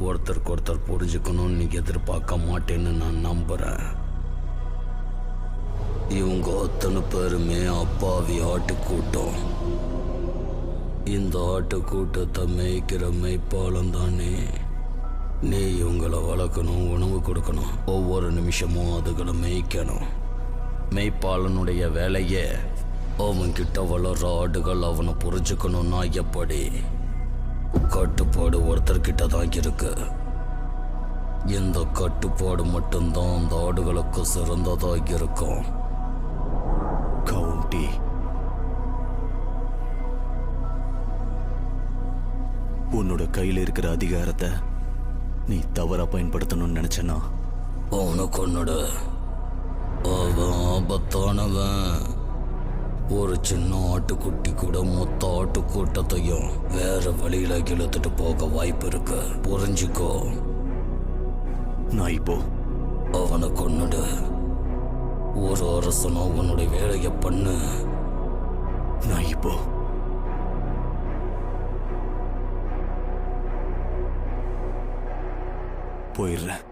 ஒருத்தருக்கு ஒருத்தர் புரிஞ்சுக்கணும்னு எதிர்பார்க்க மாட்டேன்னு நான் நம்புறேன். இவங்க அத்தனை பேருமே அப்பாவி ஆட்டுக்கூட்டம். இந்த ஆட்டுக்கூட்டத்தை மேய்க்கிற மெய்ப்பாலம் தானே நீ. இவங்களை வளர்க்கணும், உணவு கொடுக்கணும், ஒவ்வொரு நிமிஷமும் அதுகளை மேய்க்கணும். மெய்ப்பாலனுடைய வேலையே அவன்கிட்ட வளர்ற ஆடுகள் அவனை புரிஞ்சுக்கணும்னா எப்படி? கட்டுப்பாடு ஒருத்தர்கிட்ட தான் இருக்கு. இந்த கட்டுப்பாடு மட்டும்தான் அந்த ஆடுகளுக்கு சிறந்ததாக இருக்கும். கவுண்டி, உன்னோட கையில் இருக்கிற அதிகாரத்தை நீ தவறா பயன்படுத்தணும்னு நினைச்சனா அவனுக்கு ஒன்னோட அவன் ஆபத்தானவன். ஒரு சின்ன ஆட்டுக்குட்டி கூட மொத்த ஆட்டுக்கூட்டத்தையும் வேற வழியில இழுத்துட்டு போக வாய்ப்பு இருக்கு. புரிஞ்சுக்கோ. நான் இப்போ அவனை கொன்னுடு. ஒரு அரசன் அவனுடைய வேலையை பண்ணு. நான் இப்போ போயிடுறேன்.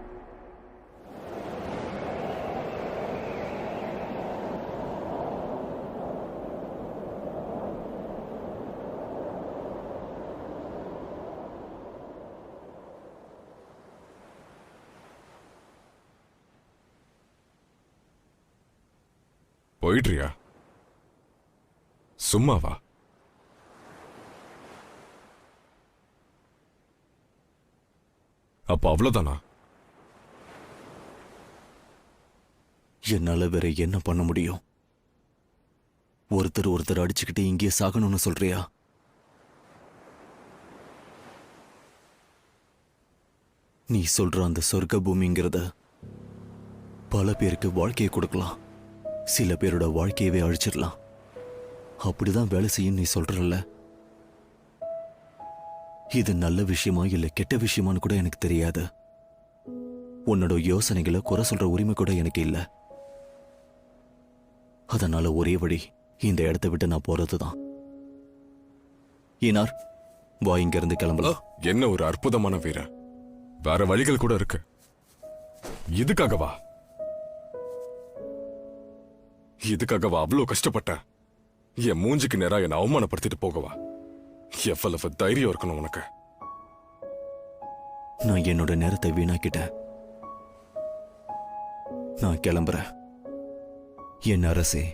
போயிடுறியா? சும்மாவா? அப்ப அவ்வளவுதானா? என்னால வேற என்ன பண்ண முடியும்? ஒருத்தர் ஒருத்தர் அடிச்சுக்கிட்டு இங்கே சாகணும்னு சொல்றியா? நீ சொல்ற அந்த சொர்க்க பூமிங்கிறத பல பேருக்கு வாழ்க்கையை கொடுக்கலாம், சில பேரோட வாழ்க்கையவே அழிச்சிடலாம். அப்படிதான் வேலை செய்யும் நீ சொல்றல்ல. இது நல்ல விஷயமா இல்ல கெட்ட விஷயமான்னு கூட எனக்கு தெரியாது. உன்னோட யோசனைகளை குறை சொல்ற உரிமை கூட எனக்கு இல்ல. அதனால ஒரே வழி இந்த இடத்தை விட்டு நான் போறதுதான். ஈனார், வா, இங்க இருந்து கிளம்பலாம். என்ன ஒரு அற்புதமான வீரன். வேற வழிகள் கூட இருக்கு. இதுக்காகவா அவ்வளவு கஷ்டப்பட்ட? என் மூஞ்சிக்கு நேரா என்னை அவமானப்படுத்திட்டு போகவா? எவ்வளவு தைரியம் இருக்கணும் உனக்கு? நான் என்னோட நேரத்தை வீணாக்கிட்டேன். நான் கிளம்புறேன். என் அரசே,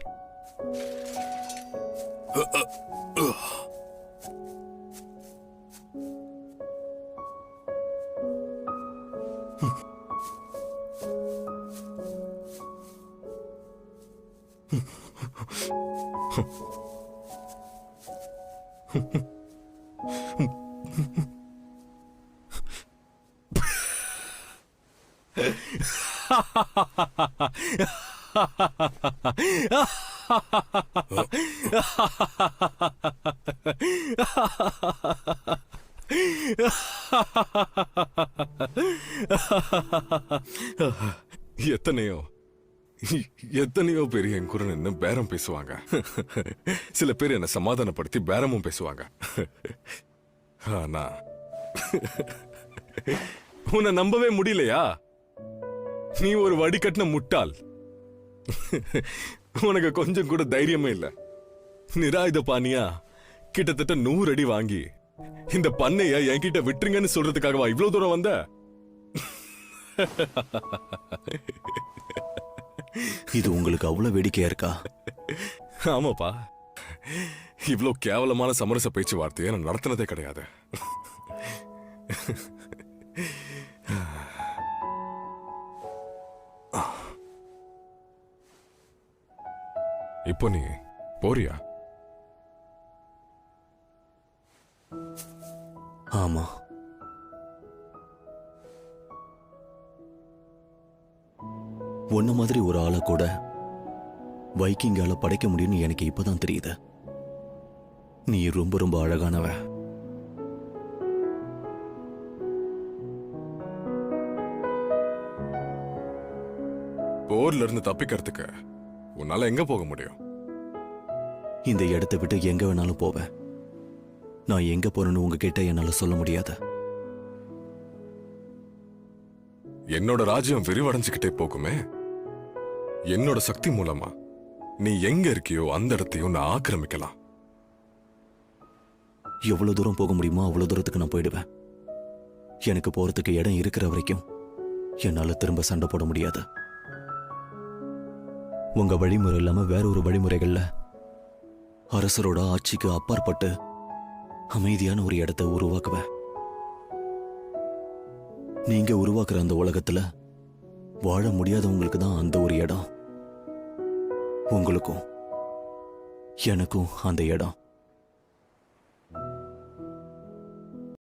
எத்தனையோ பேர் என் கூட நின்று பேரம் பேசுவாங்க. சில பேர் என்னை சமாதானப்படுத்தி பேரமும் பேசுவாங்க. ஆனா உன்னை நம்பவே முடியலையா? நீ ஒரு வடிகட்டின முட்டாள். உனக்கு கொஞ்சம் கூட தைரியமே இல்ல. நிராயுத பாணியா கிட்டத்தட்ட 100 அடி வாங்கி இந்த பண்ணைய என்கிட்ட விட்டுருங்கன்னு சொல்றதுக்காகவா இவ்வளவு தூரம் வந்த? இது உங்களுக்கு அவ்வளவு வேடிக்கையா இருக்கா? ஆமாப்பா, இவ்வளவு கேவலமான சமரச பேச்சுவார்த்தையை நான் நடத்தினதே கிடையாது. இப்போ நீ போறியா? ஆமா. உன்ன மாதிரி ஒரு ஆளை கூட வைக்கிங்கால படைக்க முடியும்னு எனக்கு இப்பதான் தெரியுது. நீ ரொம்ப ரொம்ப அழகானவ. போர்ல இருந்து தப்பிக்கிறதுக்கு உன்னால எங்க போக முடியும்? இந்த இடத்தை விட்டு எங்க வேணாலும் போவேன். நான் எங்க போறேன்னு உங்ககிட்ட என்னால சொல்ல முடியாது. என்னோட ராஜ்யம் விரிவடைஞ்சுக்கிட்டே போகுமே. என்னோட சக்தி மூலமா நீ எங்க இருக்கியோ அந்த இடத்தையும் நான் ஆக்கிரமிக்கலாம். எவ்வளவு தூரம் போக முடியுமோ அவ்வளவு தூரத்துக்கு நான் போயிடுவேன். எனக்கு போறதுக்கு இடம் இருக்கிற வரைக்கும் என்னால திரும்ப சண்டை போட முடியாது. உங்க வழிமுறை இல்லாம வேற ஒரு வழிமுறைகள்ல அரசரோட ஆட்சிக்கு அப்பாற்பட்டு அமைதியான ஒரு இடத்தை உருவாக்குவேன். நீங்க உருவாக்குற அந்த உலகத்துல வாழ முடியாதவங்களுக்கு தான் அந்த ஒரு இடம். உங்களுக்கும் எனக்கும் அந்த இடம்